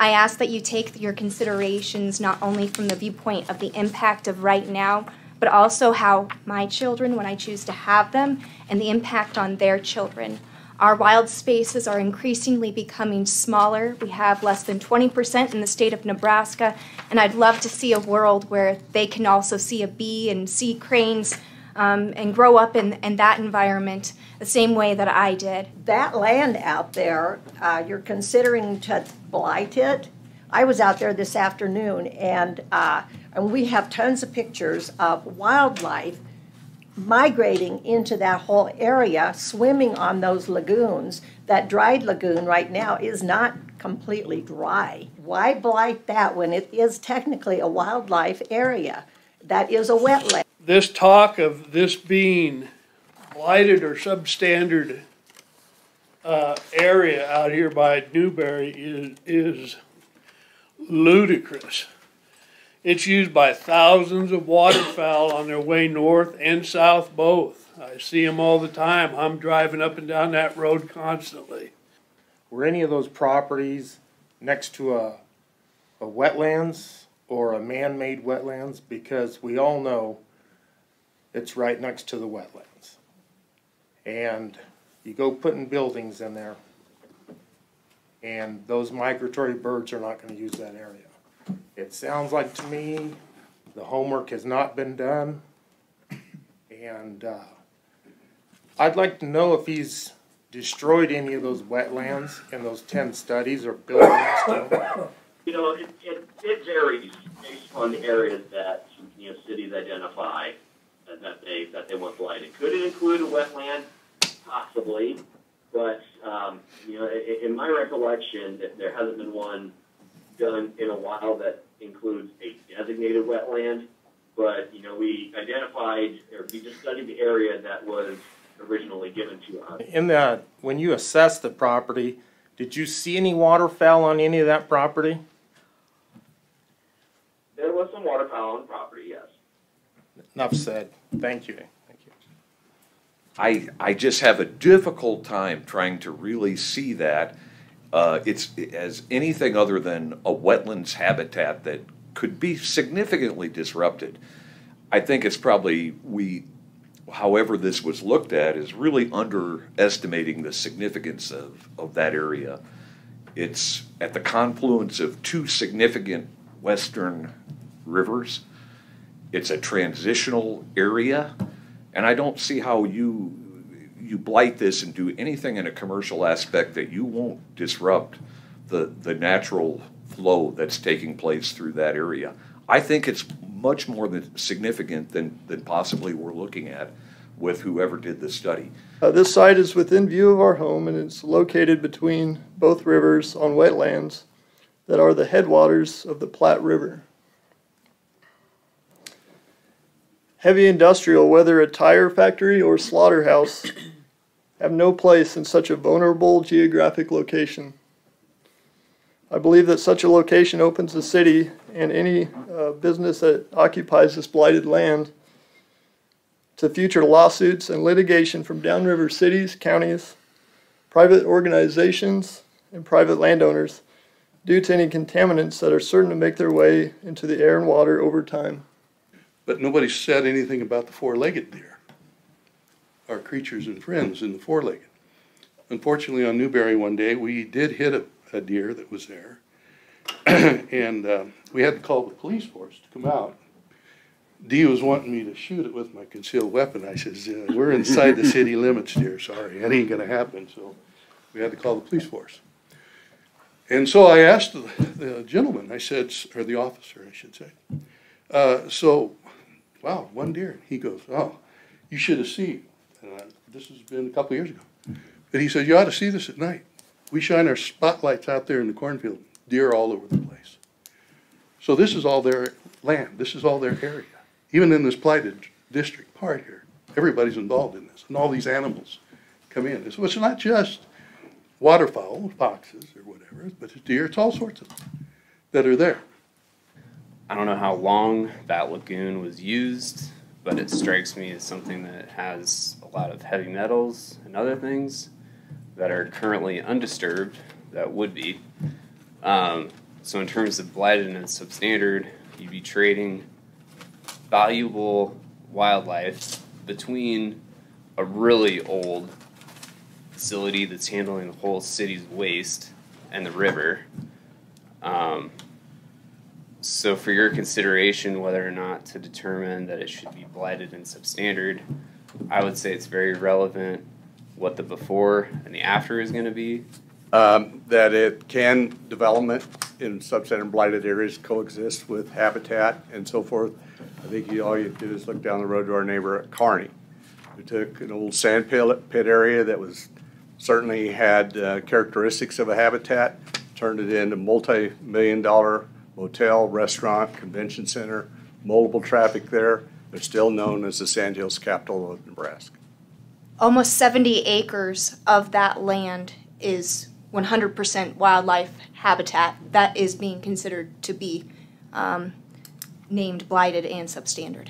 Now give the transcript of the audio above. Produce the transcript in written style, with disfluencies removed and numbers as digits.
I ask that you take your considerations not only from the viewpoint of the impact of right now, but also how my children, when I choose to have them, and the impact on their children. Our wild spaces are increasingly becoming smaller. We have less than 20% in the state of Nebraska, and I'd love to see a world where they can also see a bee and see cranes and grow up in that environment the same way that I did. That land out there, you're considering to blight it. I was out there this afternoon, and we have tons of pictures of wildlife migrating into that whole area, swimming on those lagoons. That dried lagoon right now is not completely dry. Why blight that when it is technically a wildlife area? That is a wetland. This talk of this being blighted or substandard area out here by Newberry is ludicrous. It's used by thousands of waterfowl on their way north and south both. I see them all the time. I'm driving up and down that road constantly. Were any of those properties next to a wetlands or a man-made wetlands? Because we all know it's right next to the wetlands. And you go putting buildings in there, and those migratory birds are not going to use that area. It sounds like to me the homework has not been done, and I'd like to know if he's destroyed any of those wetlands in those 10 studies or buildings. You know, it varies based on the areas that cities identify that they want blighted. Could it include a wetland? Possibly, but in my recollection, there hasn't been one done in a while that includes a designated wetland. But we identified, or we just studied the area that was originally given to us. In that, when you assessed the property, did you see any waterfowl on any of that property? There was some waterfowl on the property, yes. Enough said. Thank you. I just have a difficult time trying to really see that it's as anything other than a wetlands habitat that could be significantly disrupted. I think it's probably, however this was looked at, is really underestimating the significance of that area. It's at the confluence of two significant western rivers. It's a transitional area. And I don't see how you blight this and do anything in a commercial aspect that you won't disrupt the natural flow that's taking place through that area. I think it's much more significant than possibly we're looking at with whoever did this study. This site is within view of our home, and it's located between both rivers on wetlands that are the headwaters of the Platte River. Heavy industrial, whether a tire factory or slaughterhouse, have no place in such a vulnerable geographic location. I believe that such a location opens the city and any business that occupies this blighted land to future lawsuits and litigation from downriver cities, counties, private organizations, and private landowners due to any contaminants that are certain to make their way into the air and water over time. But nobody said anything about the four-legged deer, our creatures and friends in the four-legged. Unfortunately, on Newberry one day, we did hit a deer that was there, and we had to call the police force to come out. Dee was wanting me to shoot it with my concealed weapon. I says, we're inside the city limits, dear, sorry, that ain't gonna happen. So we had to call the police force. And so I asked the gentleman, I said, or the officer, I should say, wow, one deer. He goes, oh, you should have seen. This has been a couple of years ago. But he said, you ought to see this at night. We shine our spotlights out there in the cornfield. Deer all over the place. So this is all their land. This is all their area. Even in this blighted district part here, everybody's involved in this. And all these animals come in. So it's not just waterfowl, foxes or whatever, but it's deer. It's all sorts of them that are there. I don't know how long that lagoon was used, but it strikes me as something that has a lot of heavy metals and other things that are currently undisturbed, that would be. So in terms of blighted and substandard, you'd be trading valuable wildlife between a really old facility that's handling the whole city's waste and the river. So for your consideration whether or not to determine that it should be blighted and substandard, I would say it's very relevant what the before and the after is going to be. That it can development in substandard and blighted areas coexist with habitat and so forth. I think all you do is look down the road to our neighbor at Kearney, who took an old sand pit area that was certainly had characteristics of a habitat, turned it into multi-million-dollar motel, restaurant, convention center, multiple traffic there. They're still known as the Sandhills capital of Nebraska. Almost 70 acres of that land is 100% wildlife habitat that is being considered to be named blighted and substandard.